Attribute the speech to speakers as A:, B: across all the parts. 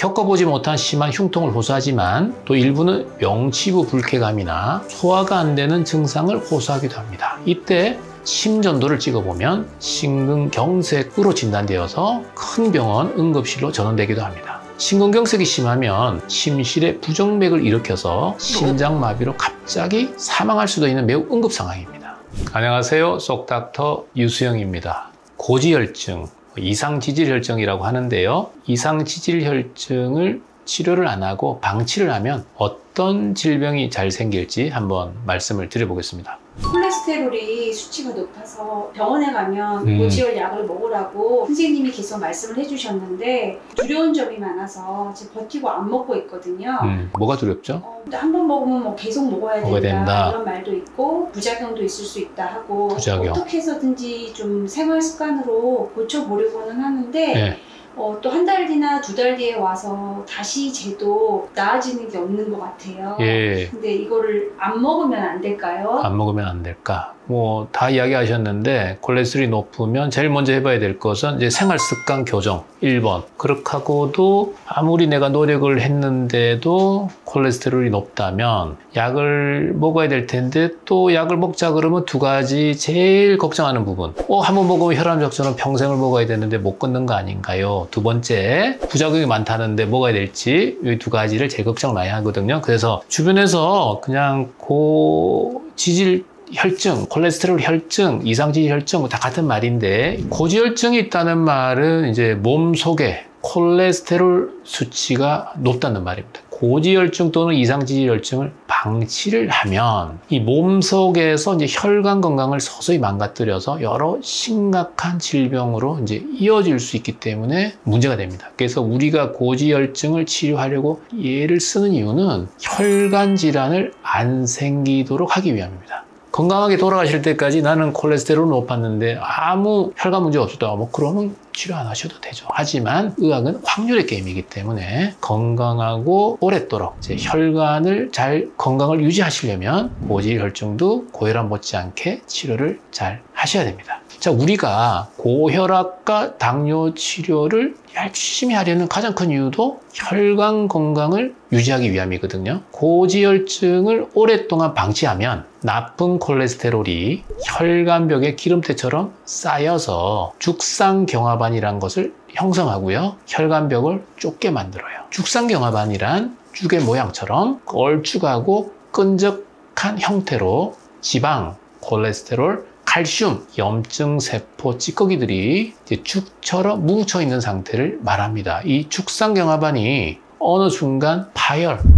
A: 겪어보지 못한 심한 흉통을 호소하지만 또 일부는 명치부 불쾌감이나 소화가 안 되는 증상을 호소하기도 합니다. 이때 심전도를 찍어보면 심근경색으로 진단되어서 큰 병원 응급실로 전원되기도 합니다. 심근경색이 심하면 심실에 부정맥을 일으켜서 심장마비로 갑자기 사망할 수도 있는 매우 응급 상황입니다. 안녕하세요. 쏙닥터 유수영입니다. 고지혈증, 이상지질혈증이라고 하는데요. 이상지질혈증을 치료를 안 하고 방치를 하면 어떤 질병이 잘 생길지 한번 말씀을 드려보겠습니다.
B: 콜레스테롤이 수치가 높아서 병원에 가면 고지혈 약을 먹으라고 선생님이 계속 말씀을 해주셨는데 두려운 점이 많아서 지금 버티고 안 먹고 있거든요.
A: 뭐가 두렵죠?
B: 한 번 먹으면 뭐 계속 먹어야 된다 이런 말도 있고 부작용도 있을 수 있다 하고
A: 부작용.
B: 어떻게 해서든지 좀 생활 습관으로 고쳐보려고는 하는데
A: 네.
B: 또 한 달 뒤나 두 달 뒤에 와서 다시 쟤도 나아지는 게 없는 것 같아요.
A: 예.
B: 근데 이거를 안 먹으면 안 될까요?
A: 안 먹으면 안 될까? 뭐 다 이야기하셨는데 콜레스테롤이 높으면 제일 먼저 해봐야 될 것은 이제 생활 습관 교정 1번. 그렇게 하고도 아무리 내가 노력을 했는데도 콜레스테롤이 높다면 약을 먹어야 될 텐데 또 약을 먹자 그러면 두 가지 제일 걱정하는 부분. 한번 먹으면 혈압약제는 평생을 먹어야 되는데 못 끊는 거 아닌가요? 두 번째, 부작용이 많다는데 먹어야 될지 이 두 가지를 제일 걱정을 많이 하거든요. 그래서 주변에서 그냥 고지질 혈증, 콜레스테롤 혈증, 이상지질 혈증 다 같은 말인데 고지혈증이 있다는 말은 이제 몸 속에 콜레스테롤 수치가 높다는 말입니다. 고지혈증 또는 이상지질혈증을 방치를 하면 이 몸 속에서 이제 혈관 건강을 서서히 망가뜨려서 여러 심각한 질병으로 이제 이어질 수 있기 때문에 문제가 됩니다. 그래서 우리가 고지혈증을 치료하려고 얘를 쓰는 이유는 혈관 질환을 안 생기도록 하기 위함입니다. 건강하게 돌아가실 때까지 나는 콜레스테롤 높았는데 아무 혈관 문제 없었다. 그러면 치료 안 하셔도 되죠. 하지만 의학은 확률의 게임이기 때문에 건강하고 오랫도록 혈관을 잘 건강을 유지하시려면 고지혈증도 고혈압 못지않게 치료를 잘 하셔야 됩니다. 자, 우리가 고혈압과 당뇨 치료를 열심히 하려는 가장 큰 이유도 혈관 건강을 유지하기 위함이거든요. 고지혈증을 오랫동안 방치하면 나쁜 콜레스테롤이 혈관벽에 기름때처럼 쌓여서 죽상경화반이라는 것을 형성하고요. 혈관벽을 좁게 만들어요. 죽상경화반이란 죽의 모양처럼 걸쭉하고 끈적한 형태로 지방, 콜레스테롤, 칼슘, 염증세포 찌꺼기들이 이제 죽처럼 뭉쳐있는 상태를 말합니다. 이 죽상경화반이 어느 순간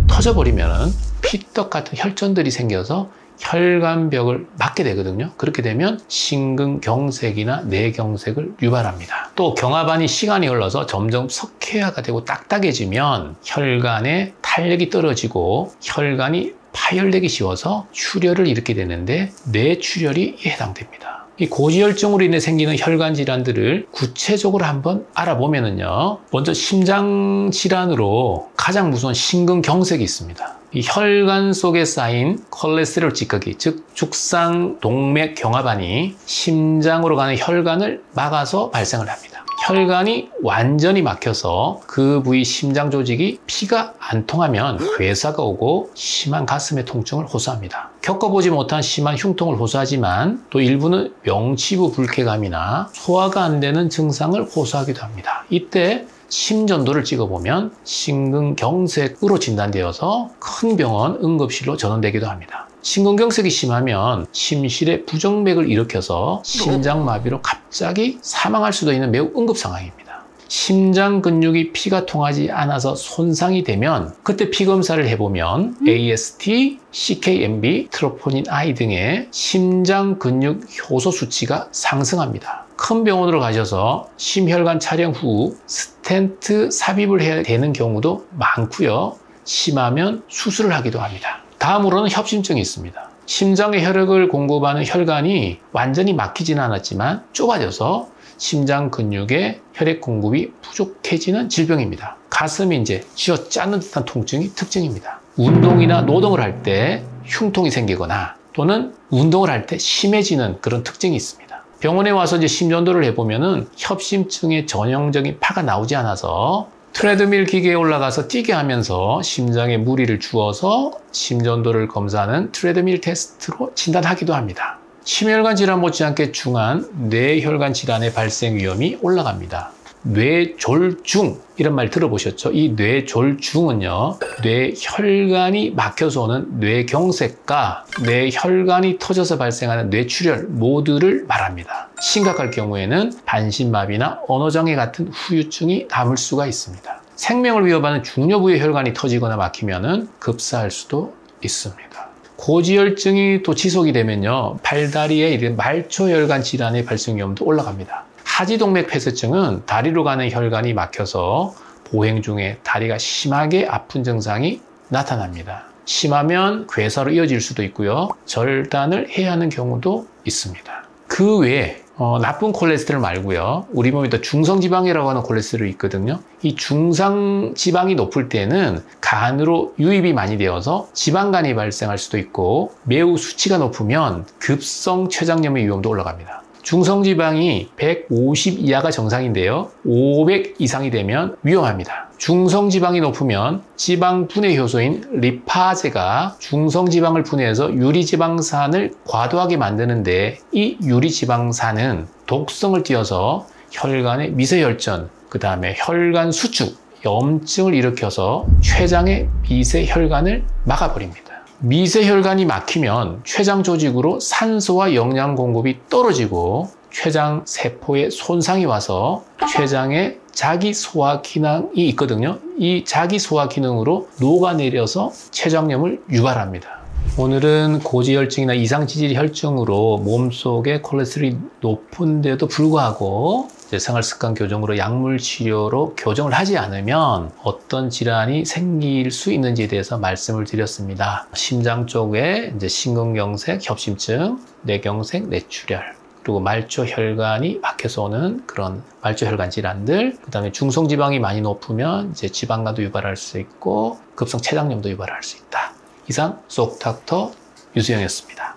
A: 터져버리면 피떡 같은 혈전들이 생겨서 혈관벽을 막게 되거든요. 그렇게 되면 심근경색이나 뇌경색을 유발합니다. 또 경화반이 시간이 흘러서 점점 석회화가 되고 딱딱해지면 혈관의 탄력이 떨어지고 혈관이 파열되기 쉬워서 출혈을 일으키게 되는데 뇌출혈이 해당됩니다. 이 고지혈증으로 인해 생기는 혈관 질환들을 구체적으로 한번 알아보면요. 먼저 심장 질환으로 가장 무서운 심근경색이 있습니다. 이 혈관 속에 쌓인 콜레스테롤 찌꺼기, 즉 죽상 동맥 경화반이 심장으로 가는 혈관을 막아서 발생을 합니다. 혈관이 완전히 막혀서 그 부위 심장 조직이 피가 안 통하면 괴사가 오고 심한 가슴의 통증을 호소합니다. 겪어보지 못한 심한 흉통을 호소하지만 또 일부는 명치부 불쾌감이나 소화가 안 되는 증상을 호소하기도 합니다. 이때 심전도를 찍어보면 심근경색으로 진단되어서 큰 병원 응급실로 전원되기도 합니다. 심근경색이 심하면 심실에 부정맥을 일으켜서 심장마비로 갑자기 사망할 수도 있는 매우 응급 상황입니다. 심장 근육이 피가 통하지 않아서 손상이 되면 그때 피검사를 해보면 AST, CKMB, 트로포닌 I 등의 심장 근육 효소 수치가 상승합니다. 큰 병원으로 가셔서 심혈관 촬영 후 스텐트 삽입을 해야 되는 경우도 많고요. 심하면 수술을 하기도 합니다. 다음으로는 협심증이 있습니다. 심장에 혈액을 공급하는 혈관이 완전히 막히지는 않았지만 좁아져서 심장 근육에 혈액 공급이 부족해지는 질병입니다. 가슴이 이제 쥐어 짜는 듯한 통증이 특징입니다. 운동이나 노동을 할 때 흉통이 생기거나 또는 운동을 할 때 심해지는 그런 특징이 있습니다. 병원에 와서 이제 심전도를 해보면은 협심증의 전형적인 파가 나오지 않아서 트레드밀 기계에 올라가서 뛰게 하면서 심장에 무리를 주어서 심전도를 검사하는 트레드밀 테스트로 진단하기도 합니다. 심혈관 질환 못지않게 중한 뇌혈관 질환의 발생 위험이 올라갑니다. 뇌졸중 이런 말 들어보셨죠? 이 뇌졸중은요, 뇌혈관이 막혀서 오는 뇌경색과 뇌혈관이 터져서 발생하는 뇌출혈 모두를 말합니다. 심각할 경우에는 반신마비나 언어장애 같은 후유증이 남을 수가 있습니다. 생명을 위협하는 중요부의 혈관이 터지거나 막히면 급사할 수도 있습니다. 고지혈증이 또 지속이 되면요, 팔다리에 말초혈관 질환의 발생 위험도 올라갑니다. 하지동맥 폐쇄증은 다리로 가는 혈관이 막혀서 보행 중에 다리가 심하게 아픈 증상이 나타납니다. 심하면 괴사로 이어질 수도 있고요. 절단을 해야 하는 경우도 있습니다. 그 외에 나쁜 콜레스테롤 말고요, 우리 몸에 중성지방이라고 하는 콜레스테롤이 있거든요. 이 중성지방이 높을 때는 간으로 유입이 많이 되어서 지방간이 발생할 수도 있고, 매우 수치가 높으면 급성 췌장염의 위험도 올라갑니다. 중성지방이 150 이하가 정상인데요, 500 이상이 되면 위험합니다. 중성지방이 높으면 지방 분해 효소인 리파제가 중성지방을 분해해서 유리지방산을 과도하게 만드는데, 이 유리지방산은 독성을 띄어서 혈관의 미세혈전, 그 다음에 혈관 수축, 염증을 일으켜서 췌장의 미세혈관을 막아버립니다. 미세혈관이 막히면 췌장 조직으로 산소와 영양 공급이 떨어지고 췌장 세포에 손상이 와서 췌장에 자기 소화 기능이 있거든요. 이 자기 소화 기능으로 녹아내려서 췌장염을 유발합니다. 오늘은 고지혈증이나 이상지질 혈증으로 몸속에 콜레스테롤이 높은데도 불구하고 생활습관 교정으로 약물 치료로 교정을 하지 않으면 어떤 질환이 생길 수 있는지에 대해서 말씀을 드렸습니다. 심장 쪽에 심근경색, 협심증, 뇌경색, 뇌출혈, 그리고 말초혈관이 막혀서 오는 그런 말초혈관 질환들, 그 다음에 중성지방이 많이 높으면 지방간도 유발할 수 있고 급성 췌장염도 유발할 수 있다. 이상 쏙닥터 유수영이었습니다.